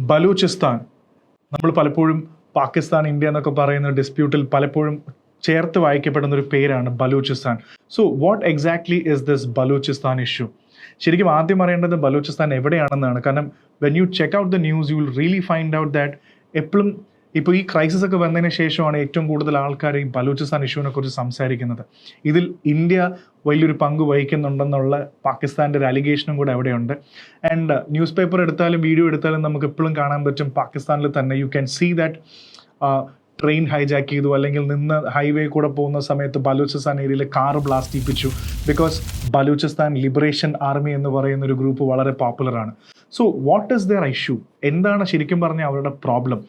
ബലൂചിസ്ഥാൻ നമ്മൾ പലപ്പോഴും പാകിസ്ഥാൻ ഇന്ത്യ എന്നൊക്കെ പറയുന്ന ഡിസ്പ്യൂട്ടിൽ പലപ്പോഴും ചേർത്ത് വായിക്കപ്പെടുന്ന ഒരു പേരാണ് Balochistan. So what exactly is this Balochistan issue? ശരിക്കും ആദ്യം അറിയേണ്ടത് ബലൂചിസ്ഥാൻ എവിടെയാണെന്നാണ്. കാരണം when you check out the news you will really find out that എപ്പോഴും ഇപ്പോൾ ഈ ക്രൈസിസ് ഒക്കെ വന്നതിന് ശേഷമാണ് ഏറ്റവും കൂടുതൽ ആൾക്കാർ ഈ ബലൂചിസ്ഥാൻ ഇഷ്യൂവിനെ കുറിച്ച് സംസാരിക്കുന്നത്. ഇതിൽ ഇന്ത്യ വലിയൊരു പങ്ക് വഹിക്കുന്നുണ്ടെന്നുള്ള പാകിസ്ഥാൻ്റെ ഒരു അലിഗേഷനും കൂടെ അവിടെയുണ്ട്. ആൻഡ് ന്യൂസ് പേപ്പർ എടുത്താലും വീഡിയോ എടുത്താലും നമുക്ക് എപ്പോഴും കാണാൻ പറ്റും പാകിസ്ഥാനിൽ തന്നെ you can see that train hijack ചെയ്തു, അല്ലെങ്കിൽ നിന്ന് ഹൈവേ കൂടെ പോകുന്ന സമയത്ത് ബലൂചിസ്ഥാൻ ഏരിയയിൽ കാറ് ബ്ലാസ്റ്റ് ചെയ്യിപ്പിച്ചു. ബിക്കോസ് ബലൂചിസ്ഥാൻ ലിബറേഷൻ ആർമി എന്ന് പറയുന്ന ഒരു ഗ്രൂപ്പ് വളരെ പോപ്പുലറാണ്. So what is their issue? എന്താണ് ശരിക്കും പറഞ്ഞാൽ അവരുടെ പ്രോബ്ലം?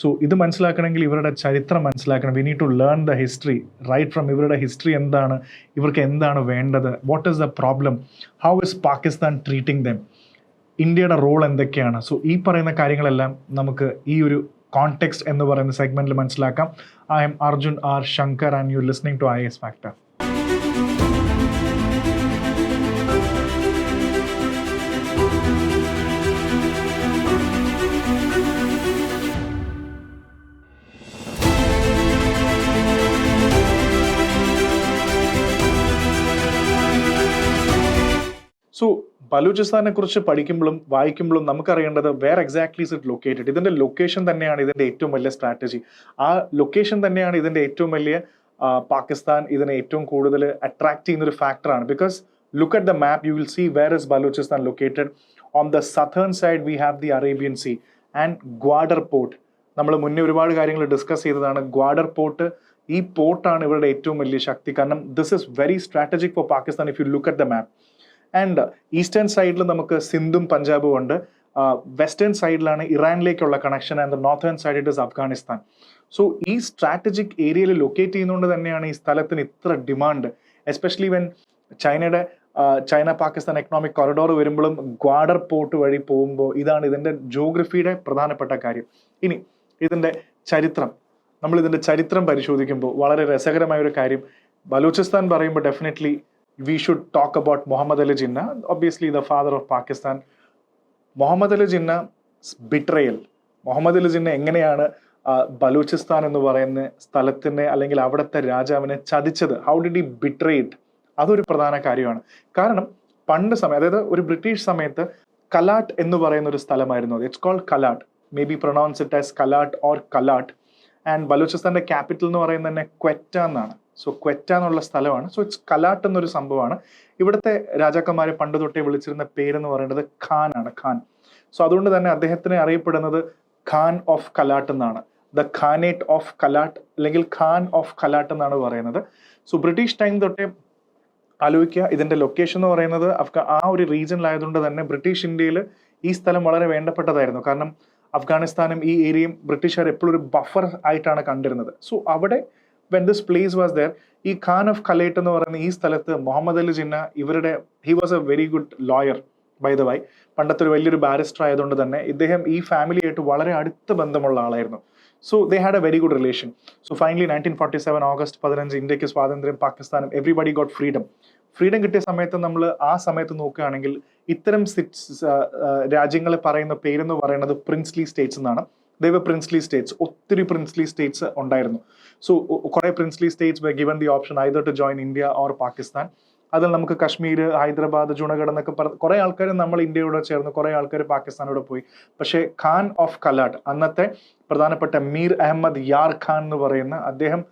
സോ ഇത് മനസ്സിലാക്കണമെങ്കിൽ ഇവരുടെ ചരിത്രം മനസ്സിലാക്കണം. We need to learn the history right from ഇവരുടെ ഹിസ്റ്ററി എന്താണ്, ഇവർക്ക് എന്താണ് വേണ്ടത്, what is the problem, how is Pakistan treating them, ഇന്ത്യയുടെ റോൾ എന്തൊക്കെയാണ്. സോ ഈ പറയുന്ന കാര്യങ്ങളെല്ലാം നമുക്ക് ഈ ഒരു കോണ്ടെക്സ്റ്റ് എന്ന് പറയുന്ന സെഗ്മെന്റിൽ മനസ്സിലാക്കാം. I'm Arjun R Shankar and you listening to IAS Factor. So ബലൂചിസ്ഥാനെ കുറിച്ച് പഠിക്കുമ്പോഴും വായിക്കുമ്പോഴും നമുക്കറിയേണ്ടത് where exactly is it located. ഇതിന്റെ ലൊക്കേഷൻ തന്നെയാണ് ഇതിന്റെ ഏറ്റവും വലിയ സ്ട്രാറ്റജി. ആ ലൊക്കേഷൻ തന്നെയാണ് ഇതിന്റെ ഏറ്റവും വലിയ പാകിസ്ഥാൻ ഇതിനെ ഏറ്റവും കൂടുതൽ അട്രാക്ട് ചെയ്യുന്ന ഒരു ഫാക്ടറാണ്. Because look at the map you will see where is Balochistan located. On the southern side we have the Arabian sea and Gwadar port. നമ്മൾ മുന്നേ ഒരുപാട് കാര്യങ്ങൾ ഡിസ്കസ് ചെയ്തതാണ്. ഗ്വാഡർ പോർട്ട്, ഈ പോർട്ടാണ് ഇവരുടെ ഏറ്റവും വലിയ ശക്തി. കാരണം this is very strategic four Pakistan if you look at the map. And eastern സൈഡിൽ നമുക്ക് സിന്ധും പഞ്ചാബും ഉണ്ട്. വെസ്റ്റേൺ സൈഡിലാണ് ഇറാനിലേക്കുള്ള connection. And the northern side it is Afghanistan. So ഈ സ്ട്രാറ്റജിക് ഏരിയയിൽ ലൊക്കേറ്റ് ചെയ്യുന്നതുകൊണ്ട് തന്നെയാണ് ഈ സ്ഥലത്തിന് ഇത്ര demand. Especially when China Pakistan economic corridor വരുമ്പോഴും ഗ്വാഡർ പോർട്ട് വഴി പോകുമ്പോൾ ഇതാണ് ഇതിൻ്റെ ജോഗ്രഫിയുടെ പ്രധാനപ്പെട്ട കാര്യം. ഇനി ഇതിൻ്റെ ചരിത്രം, നമ്മൾ ഇതിൻ്റെ ചരിത്രം പരിശോധിക്കുമ്പോൾ വളരെ രസകരമായ ഒരു കാര്യം, ബലൂചിസ്ഥാൻ പറയുമ്പോൾ definitely we should talk about Muhammad Ali Jinnah, obviously the father of Pakistan. Muhammad Ali Jinnah's betrayal. Muhammad Ali Jinnah എങ്ങനെയാണ് ബലൂചിസ്ഥാൻ എന്ന് പറയുന്ന സ്ഥലത്തിനെ അല്ലെങ്കിൽ അവിടുത്തെ രാജാവിനെ ചതിച്ചത്? How did he betray it? അതൊരു പ്രധാന കാര്യമാണ്. കാരണം പണ്ട് സമയം, അതായത് ഒരു ബ്രിട്ടീഷ് സമയത്ത് കലാട്ട് എന്ന് പറയുന്ന ഒരു സ്ഥലമായിരുന്നു അത്. It's called Kalat, may be pronounce it as Kalat or Kalat. And ബലൂചിസ്ഥാന്റെ ക്യാപിറ്റൽ എന്ന് പറയുന്നത് തന്നെ ക്വറ്റ എന്നാണ്. സോ ക്വറ്റ എന്നുള്ള സ്ഥലമാണ്. സോ ഇറ്റ്സ് കലാട്ട് എന്നൊരു സംഭവമാണ്. ഇവിടുത്തെ രാജാക്കന്മാരെ പണ്ട് തൊട്ടേ വിളിച്ചിരുന്ന പേരെന്ന് പറയുന്നത് ഖാൻ ആണ്, ഖാൻ. സോ അതുകൊണ്ട് തന്നെ അദ്ദേഹത്തിനെ അറിയപ്പെടുന്നത് ഖാൻ ഓഫ് കലാട്ട് എന്നാണ്. ദ ഖാനേറ്റ് ഓഫ് കലാട്ട് അല്ലെങ്കിൽ ഖാൻ ഓഫ് കലാട്ട് എന്നാണ് പറയുന്നത്. സോ ബ്രിട്ടീഷ് ടൈം തൊട്ടേ ആലോചിക്കുക, ഇതിന്റെ ലൊക്കേഷൻ എന്ന് പറയുന്നത് ആ ഒരു റീജിയനിലായതുകൊണ്ട് തന്നെ ബ്രിട്ടീഷ് ഇന്ത്യയിൽ ഈ സ്ഥലം വളരെ വേണ്ടപ്പെട്ടതായിരുന്നു. കാരണം അഫ്ഗാനിസ്ഥാനും ഈ ഏരിയയും ബ്രിട്ടീഷുകാർ എപ്പോഴും ഒരു ബഫർ ആയിട്ടാണ് കണ്ടിരുന്നത്. സോ അവിടെ when this place was there, ഈ ഖാൻ ഓഫ് കലേട്ട് എന്ന് പറയുന്ന ഈ സ്ഥലത്ത് Muhammad Ali Jinnah he was a very good lawyer by the way. പണ്ടത്തെ ഒരു വലിയൊരു ബാരിസ്റ്റർ ആയതുകൊണ്ട് തന്നെ ഇദ്ദേഹം ഈ ഫാമിലിയായിട്ട് വളരെ അടുത്ത ബന്ധമുള്ള ആളായിരുന്നു. So they had A very good relation. So finally 1947 August 15 ഇന്ത്യക്ക് സ്വാതന്ത്ര്യം, പാകിസ്ഥാനും എവറിബഡി ഗോട്ട് ഫ്രീഡം. ഫ്രീഡം കിട്ടിയ സമയത്ത് നമ്മൾ ആ സമയത്ത് നോക്കുകയാണെങ്കിൽ ഇത്തരം രാജ്യങ്ങളെ പറയുന്ന പേരെന്ന് പറയുന്നത് പ്രിൻസ്ലി സ്റ്റേറ്റ്സ് എന്നാണ്. They were princely states. ഒത്തിരി princely states ഉണ്ടായിരുന്നു. സോ കുറെ princely states were given the option either to join India or Pakistan. അതിൽ നമുക്ക് കശ്മീർ, ഹൈദരാബാദ്, ജുണഗഡ് എന്നൊക്കെ കുറെ ആൾക്കാർ നമ്മൾ ഇന്ത്യയോട് ചേർന്ന്, കുറെ ആൾക്കാർ പാകിസ്ഥാനോട് പോയി. പക്ഷേ ഖാൻ ഓഫ് കലാട്ട്, അന്നത്തെ പ്രധാനപ്പെട്ട മീർ അഹമ്മദ് യാർ ഖാൻ എന്ന് പറയുന്ന അദ്ദേഹം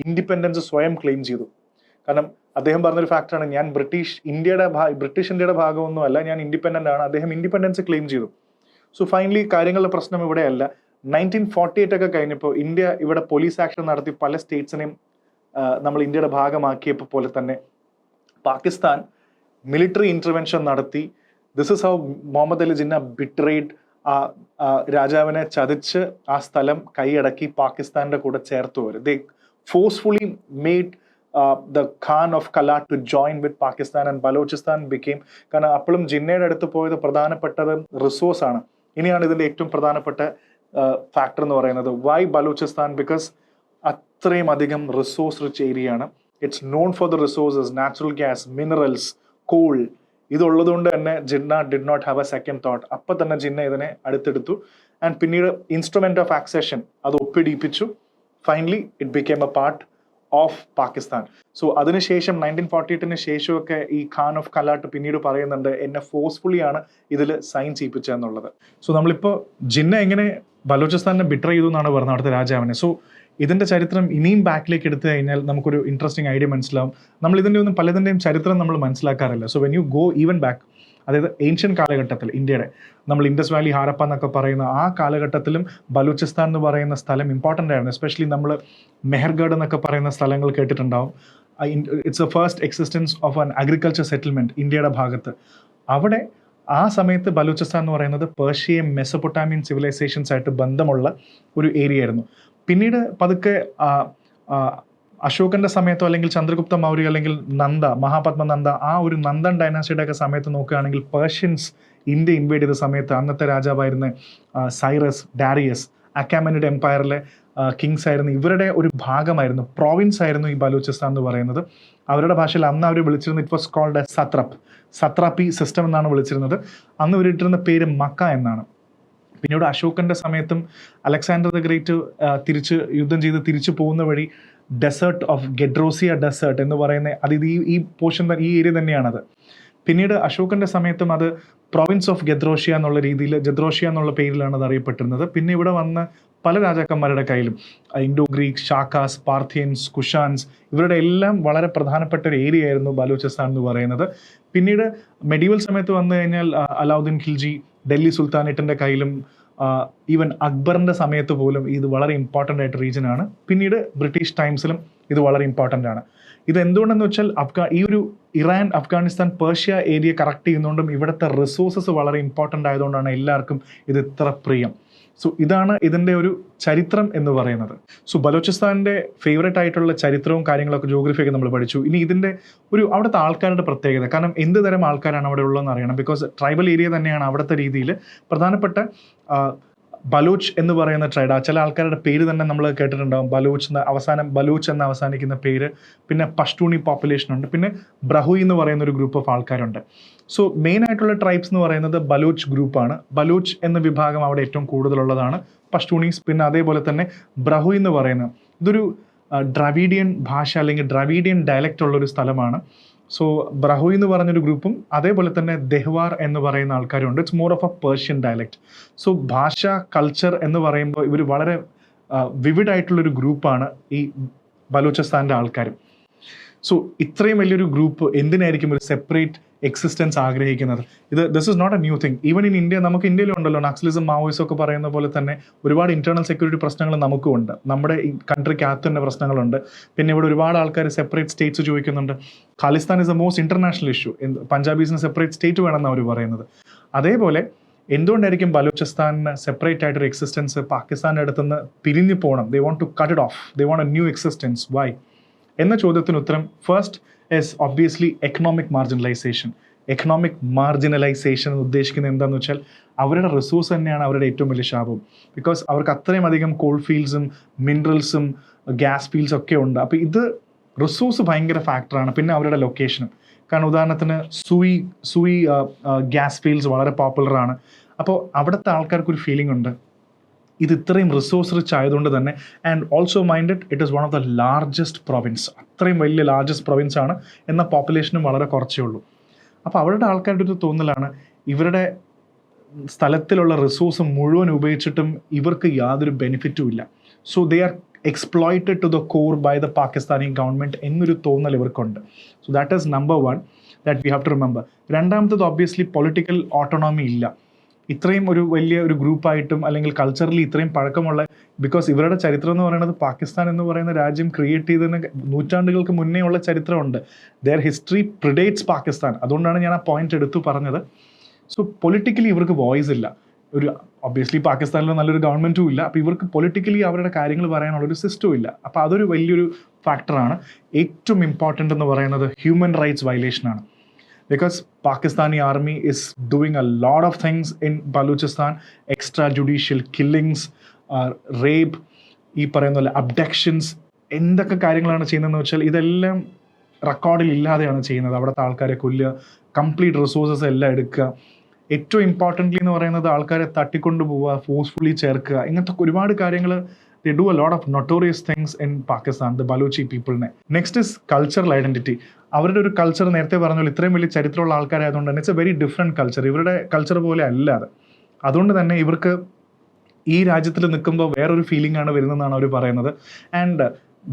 ഇൻഡിപെൻഡൻസ് സ്വയം ക്ലെയിം ചെയ്തു. കാരണം അദ്ദേഹം പറഞ്ഞൊരു ഫാക്ടറാണ്, ഞാൻ ബ്രിട്ടീഷ് ഇന്ത്യയുടെ ഭാഗമൊന്നുമല്ല, ഞാൻ ഇൻഡിപെൻഡന്റ് ആണ്. അദ്ദേഹം ഇൻഡിപെൻഡൻസ് ക്ലെയിം ചെയ്തു. സോ ഫൈനലി കാര്യങ്ങളുടെ പ്രശ്നം ഇവിടെയല്ല. 1948 ഒക്കെ കഴിഞ്ഞപ്പോൾ ഇന്ത്യ ഇവിടെ പോലീസ് ആക്ഷൻ നടത്തി പല സ്റ്റേറ്റ്സിനെയും നമ്മൾ ഇന്ത്യയുടെ ഭാഗമാക്കിയപ്പോൾ പോലെ തന്നെ പാകിസ്ഥാൻ മിലിറ്ററി ഇന്റർവെൻഷൻ നടത്തി. This is how Muhammad Ali Jinnah betrayed. രാജാവിനെ ചതിച്ച് ആ സ്ഥലം കൈയടക്കി പാകിസ്ഥാന്റെ കൂടെ ചേർത്തു വരും. They forcefully made the Khan of Kalat to join with Pakistan and Balochistan became, കാരണം അപ്പോഴും ജിന്നയുടെ അടുത്ത് പോയത് പ്രധാനപ്പെട്ടത് റിസോഴ്സ് ആണ്. ഇനിയാണ് ഇതിന്റെ ഏറ്റവും പ്രധാനപ്പെട്ട ഫാക്ടർ എന്ന് പറയുന്നത്. വൈ ബലൂചിസ്ഥാൻ? ബിക്കോസ് അത്രയും അധികം റിസോഴ്സ് റിച്ച് ഏരിയ ആണ്. It's known for the resources, natural gas, minerals, coal, ഇതുള്ളതുകൊണ്ട് തന്നെ Jinnah did not have a second thought. അപ്പം തന്നെ ജിന്ന ഇതിനെ അടുത്തെടുത്തു ആൻഡ് പിന്നീട് ഇൻസ്ട്രുമെന്റ് ഓഫ് ആക്സെഷൻ അത് ഒപ്പിടിപ്പിച്ചു. Finally it became a part of Pakistan. So അതിനുശേഷം 1948 ശേഷമൊക്കെ ഈ ഖാൻ ഓഫ് കലാട്ട് പിന്നീട് പറയുന്നുണ്ട് എന്നെ ഫോഴ്സ്ഫുള്ളി ആണ് ഇതിൽ സൈൻ ചെയ്യിപ്പിച്ചതെന്നുള്ളത്. സോ നമ്മളിപ്പോൾ ജിന്ന എങ്ങനെ ബലൂചിസ്ഥാനെ ബിട്രൈ ചെയ്തു എന്നാണ് പറഞ്ഞത് അവിടുത്തെ രാജാവിനെ. സോ ഇതിന്റെ ചരിത്രം ഇനിയും ബാക്കിലേക്ക് എടുത്തു കഴിഞ്ഞാൽ നമുക്കൊരു ഇൻട്രസ്റ്റിംഗ് ഐഡിയ മനസ്സിലാവും. നമ്മൾ ഇതിൻ്റെ ഒന്നും പലതിൻ്റെയും ചരിത്രം നമ്മൾ മനസ്സിലാക്കാറില്ല. So when you go even back, അതായത് ഏൻഷ്യൻ കാലഘട്ടത്തിൽ ഇന്ത്യയുടെ നമ്മൾ ഇൻഡസ് വാലി, ഹാരപ്പ എന്നൊക്കെ പറയുന്ന ആ കാലഘട്ടത്തിലും ബലൂചിസ്ഥാൻ എന്ന് പറയുന്ന സ്ഥലം ഇമ്പോർട്ടൻ്റ് ആയിരുന്നു. എസ്പെഷ്യലി നമ്മൾ മെഹർഗഡ് എന്നൊക്കെ പറയുന്ന സ്ഥലങ്ങൾ കേട്ടിട്ടുണ്ടാവും. It's A first existence of an agriculture settlement ഇന്ത്യയുടെ ഭാഗത്ത്. അവിടെ ആ സമയത്ത് ബലൂചിസ്ഥാൻ എന്ന് പറയുന്നത് പേർഷ്യൻ മെസപ്പൊട്ടാമിയൻ സിവിലൈസേഷൻസ് ആയിട്ട് ബന്ധമുള്ള ഒരു ഏരിയ ആയിരുന്നു. പിന്നീട് പതുക്കെ അശോകന്റെ സമയത്തോ അല്ലെങ്കിൽ ചന്ദ്രഗുപ്ത മൗര്യ അല്ലെങ്കിൽ നന്ദ, മഹാപത്മ നന്ദ, ആ ഒരു നന്ദൻ ഡൈനാസ്റ്റിയുടെ ഒക്കെ സമയത്ത് നോക്കുകയാണെങ്കിൽ പേർഷ്യൻസ് ഇന്ത്യ ഇൻവേഡ് ചെയ്ത സമയത്ത് അന്നത്തെ രാജാവായിരുന്ന സൈറസ്, ഡാരിയസ്, അക്കാമനിഡ് എംപയറിലെ കിങ്സ് ആയിരുന്നു. ഇവരുടെ ഒരു ഭാഗമായിരുന്നു, പ്രോവിൻസ് ആയിരുന്നു ഈ ബലൂചിസ്ഥാൻ എന്ന് പറയുന്നത്. അവരുടെ ഭാഷയിൽ അന്ന് അവർ വിളിച്ചിരുന്നത് ഇറ്റ് വാസ് കോൾഡ് സത്രപ്പി സിസ്റ്റം എന്നാണ് വിളിച്ചിരുന്നത്. അന്ന് ഇവരിട്ടിരുന്ന പേര് മക്ക എന്നാണ്. പിന്നീട് അശോകന്റെ സമയത്തും അലക്സാണ്ടർ ദ ഗ്രേറ്റ് തിരിച്ച് യുദ്ധം ചെയ്ത് തിരിച്ചു പോകുന്ന വഴി ഡെസേർട്ട് ഓഫ് ഗെഡ്രോസിയ ഡെസേർട്ട് എന്ന് പറയുന്ന അത് ഈ പോർഷൻ, ഈ ഏരിയ തന്നെയാണത്. പിന്നീട് അശോകന്റെ സമയത്തും അത് പ്രൊവിൻസ് ഓഫ് ഗെദ്രോഷ്യ എന്നുള്ള രീതിയിൽ, ഗെദ്രോഷ്യ എന്നുള്ള പേരിലാണ് അത് അറിയപ്പെട്ടിരുന്നത്. പിന്നെ ഇവിടെ വന്ന പല രാജാക്കന്മാരുടെ കയ്യിലും ഇൻഡോ ഗ്രീക്ക്, ഷാക്കാസ്, പാർഥിയൻസ്, കുഷാൻസ്, ഇവരുടെ എല്ലാം വളരെ പ്രധാനപ്പെട്ട ഒരു ഏരിയ ആയിരുന്നു ബലൂചിസ്ഥാൻ എന്ന് പറയുന്നത്. പിന്നീട് മെഡീവൽ സമയത്ത് വന്നു കഴിഞ്ഞാൽ അലാവുദ്ദീൻ ഖിൽജി, ഡൽഹി സുൽത്താനേറ്റിന്റെ കയ്യിലും, ഈവൻ അക്ബറിന്റെ സമയത്ത് പോലും ഇത് വളരെ ഇമ്പോർട്ടൻ്റ് ആയിട്ട് റീജിയൻ ആണ്. പിന്നീട് ബ്രിട്ടീഷ് ടൈംസിലും ഇത് വളരെ ഇമ്പോർട്ടൻ്റ് ആണ്. ഇത് എന്തുകൊണ്ടെന്ന് വെച്ചാൽ ഈ ഒരു Iran, Afghanistan, Persia area correct ചെയ്യുന്നതുകൊണ്ടും ഇവിടുത്തെ റിസോഴ്സസ് വളരെ ഇമ്പോർട്ടൻ്റ് ആയതുകൊണ്ടാണ് എല്ലാവർക്കും ഇത് ഇത്ര പ്രിയം. സോ ഇതാണ് ഇതിൻ്റെ ഒരു ചരിത്രം എന്ന് പറയുന്നത്. സോ ബലൂചിസ്ഥാൻ്റെ ഫേവറേറ്റ് ആയിട്ടുള്ള ചരിത്രവും കാര്യങ്ങളൊക്കെ, ജോഗ്രഫിയൊക്കെ നമ്മൾ പഠിച്ചു. ഇനി ഇതിൻ്റെ അവിടുത്തെ ആൾക്കാരുടെ പ്രത്യേകത, കാരണം എന്ത് തരം ആൾക്കാരാണ് അവിടെ ഉള്ളതെന്ന് അറിയണം. ബിക്കോസ് ട്രൈബൽ ഏരിയ തന്നെയാണ് അവിടുത്തെ രീതിയിൽ പ്രധാനപ്പെട്ട ബലൂച്ച് എന്ന് പറയുന്ന ട്രൈഡ്. ചില ആൾക്കാരുടെ പേര് തന്നെ നമ്മൾ കേട്ടിട്ടുണ്ടാകും, ബലൂച്ച് എന്ന് അവസാനിക്കുന്ന പേര്. പിന്നെ പഷ്തൂണി പോപ്പുലേഷൻ ഉണ്ട്, പിന്നെ ബ്രഹുയി എന്ന് പറയുന്ന ഒരു ഗ്രൂപ്പ് ഓഫ് ആൾക്കാരുണ്ട്. സോ മെയിൻ ആയിട്ടുള്ള ട്രൈബ്സ് എന്ന് പറയുന്നത് ബലൂച്ച് ഗ്രൂപ്പാണ്. ബലൂച്ച് എന്ന വിഭാഗം അവിടെ ഏറ്റവും കൂടുതലുള്ളതാണ്. പഷ്തൂണീസ്, പിന്നെ അതേപോലെ തന്നെ ബ്രഹുയി എന്ന് പറയുന്നത് ഇതൊരു ദ്രവീഡിയൻ ഭാഷ അല്ലെങ്കിൽ ദ്രവീഡിയൻ ഡയലക്റ്റ് ഉള്ളൊരു സ്ഥലമാണ്. സോ ബ്രഹുയി എന്ന് പറഞ്ഞൊരു ഗ്രൂപ്പും അതേപോലെ തന്നെ ദെഹ്വാർ എന്ന് പറയുന്ന ആൾക്കാരുണ്ട്. It's more of A Persian dialect. So ഭാഷ, കൾച്ചർ എന്ന് പറയുമ്പോൾ ഇവർ വളരെ വിവിഡ് ആയിട്ടുള്ളൊരു ഗ്രൂപ്പാണ് ഈ ബലൂചിസ്ഥാൻ്റെ ആൾക്കാർ. സോ ഇത്രയും വലിയൊരു ഗ്രൂപ്പ് എന്തിനായിരിക്കും ഒരു സെപ്പറേറ്റ് എക്സിസ്റ്റൻസ് ആഗ്രഹിക്കുന്നത്? This is not a new thing. Even in India, നമുക്ക് ഇന്ത്യയിലും ഉണ്ടല്ലോ നക്സലിസം, മാവോയിസം ഒക്കെ പറയുന്ന പോലെ തന്നെ ഒരുപാട് ഇന്റേണൽ സെക്യൂരിറ്റി പ്രശ്നങ്ങൾ നമുക്കും ഉണ്ട്. നമ്മുടെ കൺട്രിക്കകത്ത് തന്നെ പ്രശ്നങ്ങളുണ്ട്. പിന്നെ ഇവിടെ ഒരുപാട് ആൾക്കാർ സെപ്പറേറ്റ് സ്റ്റേറ്റ്സ് ചോദിക്കുന്നുണ്ട്. Khalistan is a most international issue. പഞ്ചാബീസിന് സെപ്പറേറ്റ് സ്റ്റേറ്റ് വേണമെന്നാണ് അവർ പറയുന്നത്. അതേപോലെ എന്തുകൊണ്ടായിരിക്കും ബലൂചിസ്ഥാനിന് സെപ്പറേറ്റ് ആയിട്ടൊരു എക്സിസ്റ്റൻസ് പാകിസ്ഥാൻ്റെ അടുത്തുനിന്ന് പിരിഞ്ഞു പോകണം? They want to cut it off, they want a new existence. Why എന്ന ചോദ്യത്തിന് ഉത്തരം first is obviously economic marginalization. Economic marginalization ഉദ്ദേശിക്കുന്നത് എന്താണെന്ന് വെച്ചാൽ അവരുടെ റിസോഴ്സ് തന്നെയാണ് അവരുടെ ഏറ്റവും വലിയ ശാപം. ബിക്കോസ് അവർക്ക് അത്രയും അധികം കോൾ ഫീൽഡ്സും മിനറൽസും ഗ്യാസ് ഫീൽഡ്സും ഒക്കെ ഉണ്ട്. അപ്പോൾ ഇത് റിസോഴ്സ് ഭയങ്കര ഫാക്ടറാണ്. പിന്നെ അവരുടെ ലൊക്കേഷനും, കാരണം ഉദാഹരണത്തിന് സൂയി ഗ്യാസ് ഫീൽഡ്സ് വളരെ പോപ്പുലറാണ്. അപ്പോൾ അവിടുത്തെ ആൾക്കാർക്കൊരു ഫീലിംഗ് ഉണ്ട് ഇത് ഇത്രയും റിസോഴ്സ് റിച്ച് ആയതുകൊണ്ട് തന്നെ. And also minded it is one of the largest province. അത്രയും വലിയ ലാർജസ്റ്റ് പ്രൊവിൻസ് ആണ്, എന്നാൽ പോപ്പുലേഷനും വളരെ കുറച്ചേ ഉള്ളൂ. അപ്പോൾ അവരുടെ ആൾക്കാരുടെ ഒരു തോന്നലാണ് ഇവരുടെ സ്ഥലത്തിലുള്ള റിസോഴ്സ് മുഴുവൻ ഉപയോഗിച്ചിട്ടും ഇവർക്ക് യാതൊരു ബെനിഫിറ്റും ഇല്ല. So they are exploited to the core by the Pakistani government എന്നൊരു തോന്നൽ ഇവർക്കുണ്ട്. So that is number one that we have to remember. രണ്ടാമത്തത് ഒബ്വിയസ്ലി പൊളിറ്റിക്കൽ ഓട്ടോണോമി ഇല്ല. ഇത്രയും ഒരു വലിയ ഒരു ഗ്രൂപ്പായിട്ടും അല്ലെങ്കിൽ കൾച്ചറലി ഇത്രയും പഴക്കമുള്ള, ബിക്കോസ് ഇവരുടെ ചരിത്രം എന്ന് പറയുന്നത് പാകിസ്ഥാൻ എന്ന് പറയുന്ന രാജ്യം ക്രിയേറ്റ് ചെയ്തതിന് നൂറ്റാണ്ടുകൾക്ക് മുന്നേ ഉള്ള ചരിത്രമുണ്ട്. Their history predates Pakistan. അതുകൊണ്ടാണ് ഞാൻ ആ പോയിന്റ് എടുത്തു പറഞ്ഞത്. സോ പൊളിറ്റിക്കലി ഇവർക്ക് വോയിസ് ഇല്ല. ഒബ്വിയസ്ലി പാകിസ്ഥാനിൽ നല്ലൊരു ഗവൺമെൻറ്റും ഇല്ല. അപ്പോൾ ഇവർക്ക് പൊളിറ്റിക്കലി അവരുടെ കാര്യങ്ങൾ പറയാനുള്ളൊരു സിസ്റ്റവും ഇല്ല. അപ്പോൾ അതൊരു വലിയൊരു ഫാക്ടറാണ്. ഏറ്റവും ഇമ്പോർട്ടൻ്റ് എന്ന് പറയുന്നത് ഹ്യൂമൻ റൈറ്റ്സ് വയലേഷനാണ്. Because Pakistani army is doing a lot of things in Balochistan, extrajudicial killings, rape, ഈ പറയുന്ന പോലെ അബ്ഡക്ഷൻസ്, എന്തൊക്കെ കാര്യങ്ങളാണ് ചെയ്യുന്നതെന്ന് വെച്ചാൽ ഇതെല്ലാം റെക്കോർഡിൽ ഇല്ലാതെയാണ് ചെയ്യുന്നത്. അവിടുത്തെ ആൾക്കാരെ കൊല്ലുക, കംപ്ലീറ്റ് റിസോഴ്സസ് എല്ലാം എടുക്കുക. ഏറ്റവും ഇമ്പോർട്ടൻ്റ്ലി എന്ന് പറയുന്നത് ആൾക്കാരെ തട്ടിക്കൊണ്ടു പോവുക, ഫോഴ്സ്ഫുള്ളി ചേർക്കുക, ഇങ്ങനത്തെ ഒരുപാട് കാര്യങ്ങൾ. They do a lot of notorious things in Pakistan, the Balochi people. Next is cultural identity. അവരുടെ ഒരു കൾച്ചർ നേരത്തെ പറഞ്ഞ പോലെ ഇത്രയും വലിയ ചരിത്രമുള്ള ആൾക്കാരായതുകൊണ്ട് തന്നെ it's A very different culture. ഇവരുടെ കൾച്ചർ പോലെ അല്ലാതെ. അതുകൊണ്ട് തന്നെ ഇവർക്ക് ഈ രാജ്യത്തിൽ നിൽക്കുമ്പോൾ വേറൊരു ഫീലിംഗ് ആണ് വരുന്നതെന്നാണ് അവർ പറയുന്നത്. And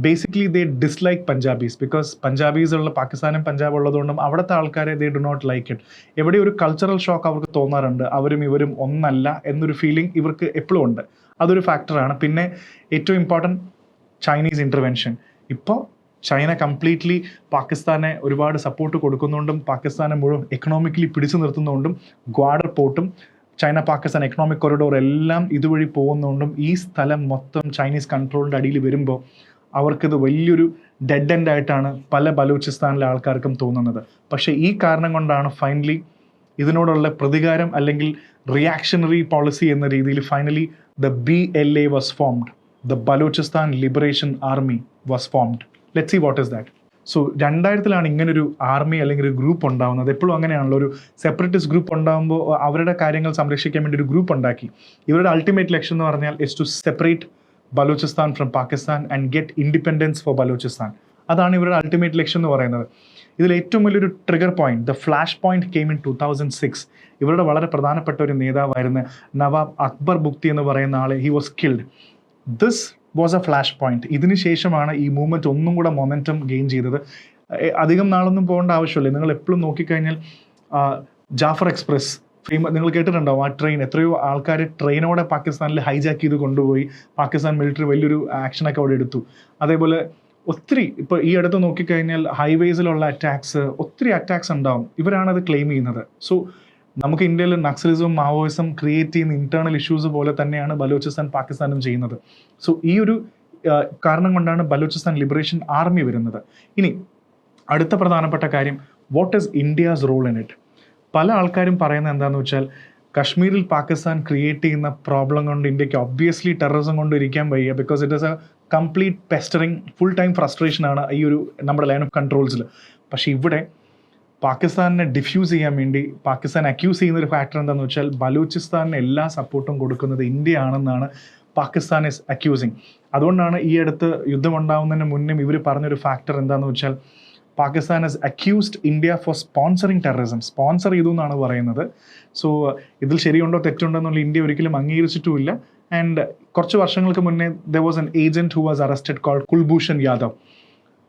basically they dislike Punjabis because Punjabis ഉള്ള പാകിസ്ഥാനും പഞ്ചാബ് ഉള്ളതുകൊണ്ടും അവിടുത്തെ ആൾക്കാരെ they do not like it. എവിടെ ഒരു കൾച്ചറൽ ഷോക്ക് അവർക്ക് തോന്നാറുണ്ട്, അവരും ഇവരും ഒന്നല്ല എന്നൊരു ഫീലിംഗ് ഇവർക്ക് എപ്പോഴും ഉണ്ട്. അതൊരു ഫാക്ടറാണ്. പിന്നെ ഏറ്റവും ഇമ്പോർട്ടൻറ്റ് ചൈനീസ് ഇൻ്റർവെൻഷൻ. ഇപ്പോൾ ചൈന കംപ്ലീറ്റ്ലി പാകിസ്ഥാനെ ഒരുപാട് സപ്പോർട്ട് കൊടുക്കുന്നുകൊണ്ടും പാകിസ്ഥാനെ മുഴുവൻ എക്കണോമിക്കലി പിടിച്ചു നിർത്തുന്നതുകൊണ്ടും ഗ്വാഡർ പോർട്ടും ചൈന പാകിസ്ഥാൻ എക്കണോമിക് കൊറിഡോർ എല്ലാം ഇതുവഴി പോകുന്നതുകൊണ്ടും ഈ സ്ഥലം മൊത്തം ചൈനീസ് കൺട്രോളിൻ്റെ അടിയിൽ വരുമ്പോൾ അവർക്കിത് വലിയൊരു ഡെഡ് എൻഡ് ആയിട്ടാണ് പല ബലൂചിസ്ഥാനിലെ ആൾക്കാർക്കും തോന്നുന്നത്. പക്ഷേ ഈ കാരണം കൊണ്ടാണ് ഫൈനലി ഇതിനോടുള്ള പ്രതികാരം അല്ലെങ്കിൽ റിയാക്ഷണറി പോളിസി എന്ന രീതിയിൽ finally the BLA was formed. The Balochistan Liberation Army was formed. Let's see what is that. So 2000-ലാണ് ഇങ്ങനൊരു ആർമി അല്ലെങ്കിൽ ഒരു ഗ്രൂപ്പ് ഉണ്ടാവുന്നത്. എപ്പോഴും അങ്ങനെയാണല്ലോ, ഒരു സെപ്പറേറ്റിസ്റ്റ് ഗ്രൂപ്പ് ഉണ്ടാകുമ്പോൾ അവരുടെ കാര്യങ്ങൾ സംരക്ഷിക്കാൻ വേണ്ടി ഒരു ഗ്രൂപ്പ് ഉണ്ടാക്കി. ഇവരുടെ അൾട്ടിമേറ്റ് ലക്ഷ്യം എന്ന് പറഞ്ഞാൽ is to separate Balochistan from Pakistan and get independence for Balochistan. അതാണ് ഇവരുടെ അൾട്ടിമേറ്റ് ലക്ഷ്യം എന്ന് പറയുന്നത്. ഇതിൽ ഏറ്റവും വലിയൊരു trigger point, the flash point came in 2006. ഇവരുടെ വളരെ പ്രധാനപ്പെട്ട ഒരു നേതാവായിരുന്ന നവാബ് അക്ബർ ബുക്തി എന്ന് പറയുന്ന ആളെ he was killed. This was A flash point. ഇതിന് ശേഷമാണ് ഈ മൂവ്മെൻറ്റ് ഒന്നും കൂടെ മൊമെൻറ്റം ഗെയിൻ ചെയ്തത്. അധികം നാളൊന്നും പോകേണ്ട ആവശ്യമില്ല. നിങ്ങൾ എപ്പോഴും നോക്കിക്കഴിഞ്ഞാൽ ജാഫർ എക്സ്പ്രസ് നിങ്ങൾ കേട്ടിട്ടുണ്ടാവും. ആ ട്രെയിൻ എത്രയോ ആൾക്കാർ ട്രെയിനോടെ പാകിസ്ഥാനിൽ ഹൈജാക്ക് ചെയ്ത് കൊണ്ടുപോയി. പാകിസ്ഥാൻ മിലിറ്ററി വലിയൊരു ആക്ഷനൊക്കെ അവിടെ എടുത്തു. അതേപോലെ ഒത്തിരി ഇപ്പോൾ ഈ അടുത്ത് നോക്കിക്കഴിഞ്ഞാൽ ഹൈവേസിലുള്ള അറ്റാക്സ്, ഒത്തിരി അറ്റാക്സ് ഉണ്ടാവും. ഇവരാണത് ക്ലെയിം ചെയ്യുന്നത്. സോ നമുക്ക് ഇന്ത്യയിൽ നക്സലിസം മാവോയിസം ക്രിയേറ്റ് ചെയ്യുന്ന ഇന്റേണൽ ഇഷ്യൂസ് പോലെ തന്നെയാണ് ബലൂചിസ്ഥാൻ പാകിസ്ഥാനും ചെയ്യുന്നത്. സോ ഈ ഒരു കാരണം കൊണ്ടാണ് ബലൂചിസ്ഥാൻ ലിബറേഷൻ ആർമി വരുന്നത്. ഇനി അടുത്ത പ്രധാനപ്പെട്ട കാര്യം, what is India's role in it? പല ആൾക്കാരും പറയുന്നത് എന്താണെന്ന് വെച്ചാൽ കശ്മീരിൽ പാകിസ്ഥാൻ ക്രിയേറ്റ് ചെയ്യുന്ന പ്രോബ്ലം കൊണ്ട് ഇന്ത്യക്ക് ഒബ്വിയസ്ലി ടെററിസം കൊണ്ട് ഇരിക്കാൻ വയ്യ. Because it is a complete pestering, full time ഫ്രസ്ട്രേഷനാണ് ഈ ഒരു നമ്മുടെ ലൈൻ ഓഫ് കൺട്രോൾസിൽ. പക്ഷേ ഇവിടെ പാകിസ്ഥാനെ ഡിഫ്യൂസ് ചെയ്യാൻ വേണ്ടി പാകിസ്ഥാൻ അക്യൂസ് ചെയ്യുന്ന ഒരു ഫാക്ടർ എന്താണെന്ന് വെച്ചാൽ ബലൂചിസ്ഥാനിന് എല്ലാ സപ്പോർട്ടും കൊടുക്കുന്നത് ഇന്ത്യ ആണെന്നാണ് പാകിസ്ഥാൻ ഇസ് അക്യൂസിങ്. അതുകൊണ്ടാണ് ഈ അടുത്ത് യുദ്ധം ഉണ്ടാകുന്നതിന് മുന്നേ ഇവർ പറഞ്ഞൊരു ഫാക്ടർ എന്താണെന്ന് വെച്ചാൽ Pakistan is accused India for sponsoring terrorism. Sponsor ചെയ്തു എന്നാണ് പറയുന്നത്. സോ ഇതിൽ ശരിയുണ്ടോ തെറ്റുണ്ടോ എന്നുള്ള ഇന്ത്യ ഒരിക്കലും അംഗീകരിച്ചിട്ടുമില്ല. ആൻഡ് കുറച്ച് വർഷങ്ങൾക്ക് മുന്നേ there was an agent who was arrested called Kulbhushan Yadav.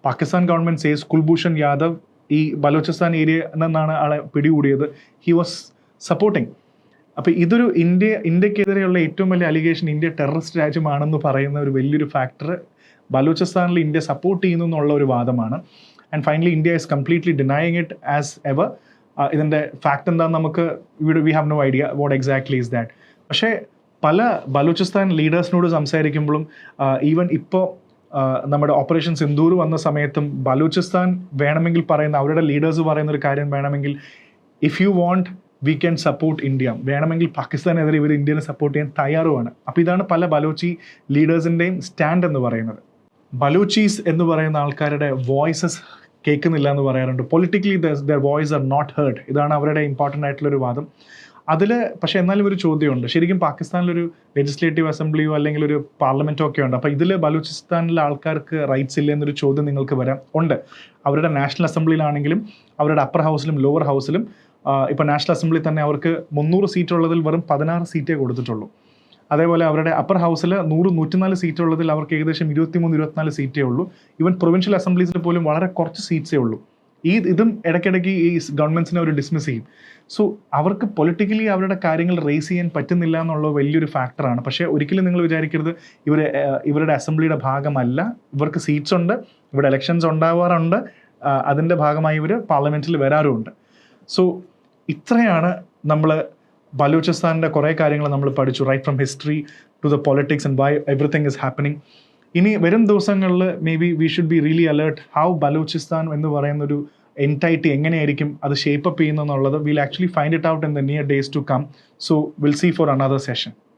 Pakistan government says Kulbhushan Yadav ഈ ബലൂചിസ്ഥാൻ ഏരിയ നിന്നാണ് ആളെ പിടികൂടിയത്. He was supporting. അപ്പോൾ ഇതൊരു ഇന്ത്യക്കെതിരെയുള്ള ഏറ്റവും വലിയ അലിഗേഷൻ ഇന്ത്യ ടെററിസ്റ്റ് രാജ്യമാണെന്ന് പറയുന്ന ഒരു വലിയൊരു ഫാക്ടർ ബലൂചിസ്ഥാനിൽ ഇന്ത്യ സപ്പോർട്ട് ചെയ്യുന്നു എന്നുള്ള ഒരു വാദമാണ്. And finally India is completely denying it as ever. ഇതിൻ്റെ ഫാക്ട് എന്താണെന്ന് നമുക്ക് we have no idea what exactly is that. പക്ഷേ പല ബലൂചിസ്ഥാൻ ലീഡേഴ്സിനോട് സംസാരിക്കുമ്പോഴും ഈവൻ ഇപ്പോൾ നമ്മുടെ ഓപ്പറേഷൻ സിന്ദൂർ വന്ന സമയത്തും ബലൂചിസ്ഥാൻ വേണമെങ്കിൽ പറയുന്ന അവരുടെ ലീഡേഴ്സ് പറയുന്ന ഒരു കാര്യം വേണമെങ്കിൽ if you want we can support India, വേണമെങ്കിൽ പാകിസ്ഥാനെതിരെ ഇവർ ഇന്ത്യനെ സപ്പോർട്ട് ചെയ്യാൻ തയ്യാറുമാണ്. അപ്പോൾ ഇതാണ് പല ബലൂച്ചി ലീഡേഴ്സിൻ്റെയും സ്റ്റാൻഡ് എന്ന് പറയുന്നത്. ബലൂച്ചീസ് എന്ന് പറയുന്ന ആൾക്കാരുടെ വോയിസസ് കേൾക്കുന്നില്ല എന്ന് പറയാറുണ്ട്. Politically their voice are not heard. ഇതാണ് അവരുടെ ഇമ്പോർട്ടൻ്റ് ആയിട്ടുള്ളൊരു വാദം. അതിൽ പക്ഷേ എന്നാലും ഒരു ചോദ്യമുണ്ട്. ശരിക്കും പാകിസ്ഥാനിലൊരു ലെജിസ്ലേറ്റീവ് അസംബ്ലിയോ അല്ലെങ്കിൽ ഒരു പാർലമെൻറ്റോ ഒക്കെ ഉണ്ട്. അപ്പോൾ ഇതിൽ ബലൂചിസ്ഥാനിലെ ആൾക്കാർക്ക് റൈറ്റ്സ് ഇല്ല എന്നൊരു ചോദ്യം നിങ്ങൾക്ക് വരാം. ഉണ്ട്. അവരുടെ നാഷണൽ അസംബ്ലിയിലാണെങ്കിലും അവരുടെ അപ്പർ ഹൗസിലും ലോവർ ഹൗസിലും ഇപ്പോൾ നാഷണൽ അസംബ്ലി തന്നെ അവർക്ക് 300 സീറ്റ് ഉള്ളതിൽ വെറും 16 സീറ്റേ കൊടുത്തിട്ടുള്ളൂ. അതേപോലെ അവരുടെ അപ്പർ ഹൗസിൽ 100-104 സീറ്റ് ഉള്ളതിൽ അവർക്ക് ഏകദേശം 23-24 സീറ്റേ ഉള്ളൂ. ഈവൻ പ്രൊവിൻഷ്യൽ അസംബ്ലീസിൽ പോലും വളരെ കുറച്ച് സീറ്റ്സേ ഉള്ളൂ. ഇതും ഇടയ്ക്കിടയ്ക്ക് ഈ ഗവൺമെൻറ്റ്സിനെ അവർ ഡിസ്മിസ് ചെയ്യും. സോ അവർക്ക് പൊളിറ്റിക്കലി അവരുടെ കാര്യങ്ങൾ റേസ് ചെയ്യാൻ പറ്റുന്നില്ല എന്നുള്ള വലിയൊരു ഫാക്ടറാണ്. പക്ഷേ ഒരിക്കലും നിങ്ങൾ വിചാരിക്കരുത് ഇവരുടെ അസംബ്ലിയുടെ ഭാഗമല്ല. ഇവർക്ക് സീറ്റ്സ് ഉണ്ട്, ഇവിടെ ഇലക്ഷൻസ് ഉണ്ടാവാറുണ്ട്, അതിൻ്റെ ഭാഗമായി ഇവർ പാർലമെൻറ്റിൽ വരാറുമുണ്ട്. സോ ഇത്രയാണ് നമ്മൾ ബലൂചിസ്ഥാനിൻ്റെ കുറേ കാര്യങ്ങൾ നമ്മൾ പഠിച്ചു, right from history to the politics and why everything is happening. ഇനി വരും ദിവസങ്ങളിൽ maybe we should be really alert how Balochistan എന്ന് പറയുന്നൊരു എൻറ്റൈറ്റി എങ്ങനെയായിരിക്കും അത് ഷേപ്പ് അപ്പ് ചെയ്യുന്നത് എന്നുള്ളത്. Will actually find it out in the near days to come. So will see for another session.